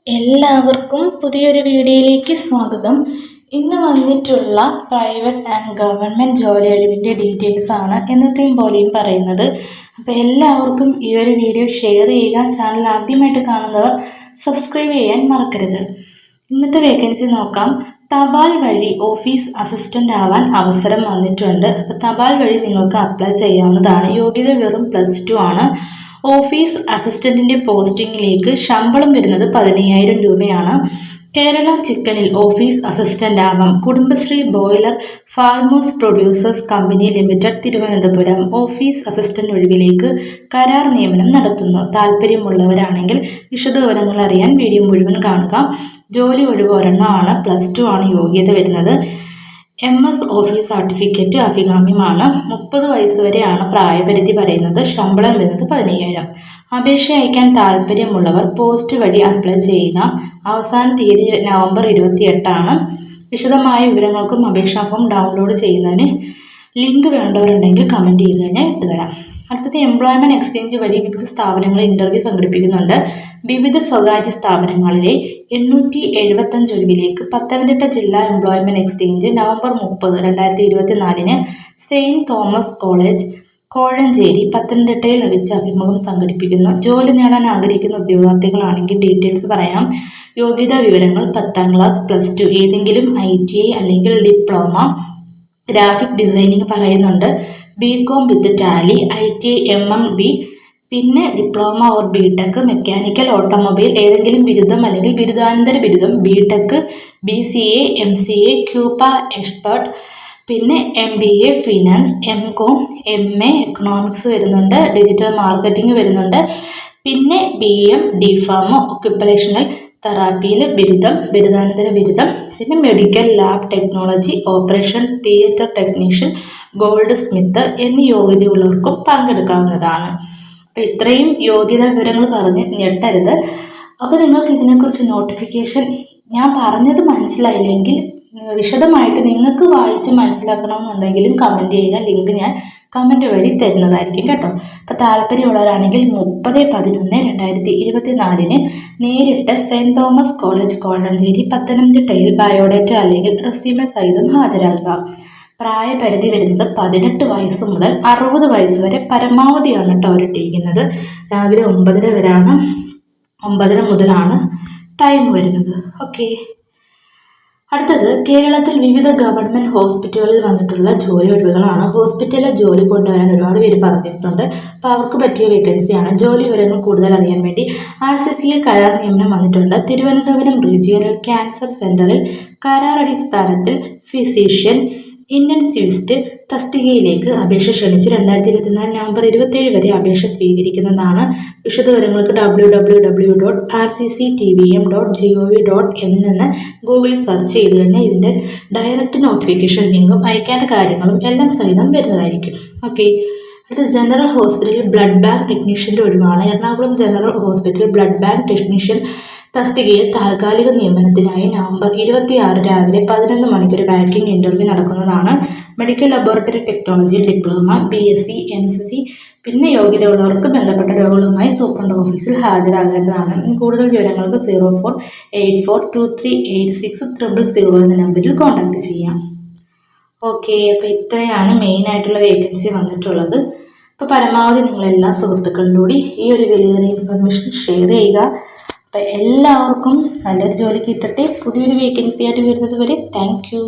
എല്ലാവർക്കും പുതിയൊരു വീഡിയോയിലേക്ക് സ്വാഗതം. ഇന്ന് വന്നിട്ടുള്ള പ്രൈവറ്റ് ആൻഡ് ഗവൺമെൻറ് ജോലി ഒഴിവിൻ്റെ ഡീറ്റെയിൽസ് ആണ് എന്നത്തെയും പോലെയും പറയുന്നത്. അപ്പോൾ എല്ലാവർക്കും ഈ ഒരു വീഡിയോ ഷെയർ ചെയ്യുക. ചാനൽ ആദ്യമായിട്ട് കാണുന്നവർ സബ്സ്ക്രൈബ് ചെയ്യാൻ മറക്കരുത്. ഇന്നത്തെ വേക്കൻസി നോക്കാം. തപാൽ വഴി ഓഫീസ് അസിസ്റ്റൻ്റ് ആവാൻ അവസരം വന്നിട്ടുണ്ട്. അപ്പോൾ തപാൽ വഴി നിങ്ങൾക്ക് അപ്ലൈ ചെയ്യാവുന്നതാണ്. യോഗ്യത വെറും +2 ആണ്. ഓഫീസ് അസിസ്റ്റൻറ്റിൻ്റെ പോസ്റ്റിങ്ങിലേക്ക് ശമ്പളം വരുന്നത് 15,000 രൂപയാണ്. കേരള ചിക്കനിൽ ഓഫീസ് അസിസ്റ്റൻ്റ് ആവാം. Kudumbashree boiler farmers producers company limited Thiruvananthapuram office assistant ഒഴിവിലേക്ക് കരാർ നിയമനം നടത്തുന്നു. താല്പര്യമുള്ളവരാണെങ്കിൽ വിശദവിവരങ്ങൾ അറിയാൻ വീഡിയോ മുഴുവൻ കാണുക. ജോലി ഒഴിവ് ഒരെണ്ണമാണ്. +2 ആണ് യോഗ്യത വരുന്നത്. MS ഓഫീസ് സർട്ടിഫിക്കറ്റ് അഭികാമ്യമാണ്. 30 വയസ്സ് വരെയാണ് പ്രായപരിധി പറയുന്നത്. ശമ്പളം വരുന്നത് 15,000. അപേക്ഷ അയക്കാൻ താല്പര്യമുള്ളവർ പോസ്റ്റ് വഴി അപ്ലൈ ചെയ്യുക. അവസാന തീയതി നവംബർ 28 വിശദമായ വിവരങ്ങൾക്കും അപേക്ഷാ ഫോം ഡൗൺലോഡ് ചെയ്യുന്നതിന് ലിങ്ക് വേണ്ടവരുണ്ടെങ്കിൽ കമൻറ്റ് ചെയ്ത് കഴിഞ്ഞാൽ ഇട്ടുതരാം. അടുത്തത് എംപ്ലോയ്മെൻറ്റ് എക്സ്ചേഞ്ച് വഴി വിവിധ സ്ഥാപനങ്ങളിൽ ഇൻ്റർവ്യൂ സംഘടിപ്പിക്കുന്നുണ്ട്. വിവിധ സ്വകാര്യ സ്ഥാപനങ്ങളിലെ 875 ഒഴിവിലേക്ക് പത്തനംതിട്ട ജില്ലാ employment exchange November 30, 2024 saint Thomas college Kozhencherry പത്തനംതിട്ടയിൽ വെച്ച് അഭിമുഖം സംഘടിപ്പിക്കുന്നു. ജോലി നേടാൻ ആഗ്രഹിക്കുന്ന ഉദ്യോഗാർത്ഥികളാണെങ്കിൽ ഡീറ്റെയിൽസ് പറയാം. യോഗ്യതാ വിവരങ്ങൾ 10ാം ക്ലാസ് +2 ഏതെങ്കിലും ITI അല്ലെങ്കിൽ ഡിപ്ലോമ ഗ്രാഫിക് ഡിസൈനിങ് പറയുന്നുണ്ട്. BCom വിത്ത് ടാലി, ITI MMB, പിന്നെ diploma or BTech mechanical automobile ഏതെങ്കിലും ബിരുദം അല്ലെങ്കിൽ ബിരുദാനന്തര ബിരുദം, BTech, BCA, MCA, ക്യൂപ്പ എക്സ്പെർട്ട്, പിന്നെ MBA finance, MCom, MA economics വരുന്നുണ്ട്. ഡിജിറ്റൽ മാർക്കറ്റിംഗ് വരുന്നുണ്ട്. പിന്നെ BM DPharm ഒക്യുപ്പേഷണൽ തെറാപ്പിയിൽ ബിരുദം, ബിരുദാനന്തര ബിരുദം, പിന്നെ medical lab technology, operation theatre technician, gold Smith എന്നീ യോഗ്യതയുള്ളവർക്കും പങ്കെടുക്കാവുന്നതാണ്. അപ്പോൾ ഇത്രയും യോഗ്യതാ വിവരങ്ങൾ പറഞ്ഞ് ഞെട്ടരുത്. അപ്പോൾ നിങ്ങൾക്ക് ഇതിനെക്കുറിച്ച് നോട്ടിഫിക്കേഷൻ ഞാൻ പറഞ്ഞത് മനസ്സിലായില്ലെങ്കിൽ വിശദമായിട്ട് നിങ്ങൾക്ക് വായിച്ച് മനസ്സിലാക്കണമെന്നുണ്ടെങ്കിലും കമൻറ്റ് ചെയ്യുക. ലിങ്ക് ഞാൻ കമൻറ്റ് വഴി തരുന്നതായിരിക്കും കേട്ടോ. അപ്പോൾ താല്പര്യമുള്ളവരാണെങ്കിൽ 30/11/2024 നേരിട്ട് സെൻറ്റ് തോമസ് കോളേജ് കോഴഞ്ചേരി പത്തനംതിട്ടയിൽ ബയോഡേറ്റ അല്ലെങ്കിൽ റെസ്യൂമെ സഹിതം ഹാജരാകുക. പ്രായപരിധി വരുന്നത് 18 വയസ്സ് മുതൽ 60 വയസ്സ് വരെ പരമാവധിയാണ് കേട്ടോ അവരിട്ടിരിക്കുന്നത്. രാവിലെ 9:30 വരെയാണ്, 9:30 മുതലാണ് ടൈം വരുന്നത്. ഓക്കെ. അടുത്തത് കേരളത്തിൽ വിവിധ ഗവൺമെൻറ് ഹോസ്പിറ്റലുകളിൽ വന്നിട്ടുള്ള ജോലി ഒഴിവുകളാണ്. ഹോസ്പിറ്റലിൽ ജോലി കൊണ്ടുവരാൻ ഒരുപാട് പേര് പറഞ്ഞിട്ടുണ്ട്. അപ്പോൾ അവർക്ക് പറ്റിയ വേക്കൻസിയാണ്. ജോലി വിവരങ്ങൾ കൂടുതൽ അറിയാൻ വേണ്ടി RCCയിൽ കരാർ നിയമനം വന്നിട്ടുണ്ട്. തിരുവനന്തപുരം റീജിയണൽ ക്യാൻസർ സെൻ്ററിൽ കരാർ അടിസ്ഥാനത്തിൽ ഫിസിഷ്യൻ ഇൻറ്റൻസിവിസ്റ്റ് തസ്തികയിലേക്ക് അപേക്ഷ ക്ഷണിച്ച് 2024 നവംബർ 27 വരെ അപേക്ഷ സ്വീകരിക്കുന്നതാണ്. വിശദവിവരങ്ങൾക്ക് www.rcctvm.gov.in എന്ന് ഗൂഗിളിൽ സെർച്ച് ചെയ്ത് കഴിഞ്ഞാൽ ഇതിൻ്റെ ഡയറക്റ്റ് നോട്ടിഫിക്കേഷൻ ലിങ്കും അയക്കേണ്ട കാര്യങ്ങളും എല്ലാം സഹിതം വരുന്നതായിരിക്കും. ഓക്കെ. അടുത്ത ജനറൽ ഹോസ്പിറ്റലിൽ ബ്ലഡ് ബാങ്ക് ടെക്നീഷ്യൻ്റെ ഒഴിവാണ്. Ernakulam general hospital blood bank technician തസ്തികയിൽ താൽക്കാലിക നിയമനത്തിനായി നവംബർ 26 രാവിലെ 11 മണിക്ക് ഒരു വാക്കിംഗ് ഇൻ്റർവ്യൂ നടക്കുന്നതാണ്. മെഡിക്കൽ ലബോറട്ടറി ടെക്നോളജിയിൽ ഡിപ്ലോമ, BSc, MSc, പിന്നെ യോഗ്യതയുള്ളവർക്ക് ബന്ധപ്പെട്ട രോഗങ്ങളുമായി സൂപ്രണ്ട് ഓഫീസിൽ ഹാജരാകേണ്ടതാണ്. കൂടുതൽ വിവരങ്ങൾക്ക് 0484238600 എന്ന നമ്പറിൽ കോൺടാക്ട് ചെയ്യാം. ഓക്കെ. അപ്പോൾ ഇത്രയാണ് മെയിനായിട്ടുള്ള വേക്കൻസി വന്നിട്ടുള്ളത്. അപ്പോൾ പരമാവധി നിങ്ങളെല്ലാ സുഹൃത്തുക്കളിലൂടെ ഈ ഒരു വലിയ ഇൻഫർമേഷൻ ഷെയർ ചെയ്യുക. അപ്പോൾ എല്ലാവർക്കും നല്ലൊരു ജോലി കിട്ടട്ടെ. പുതിയൊരു വേക്കൻസി ആയിട്ട് വരുന്നത് വരെ താങ്ക് യു.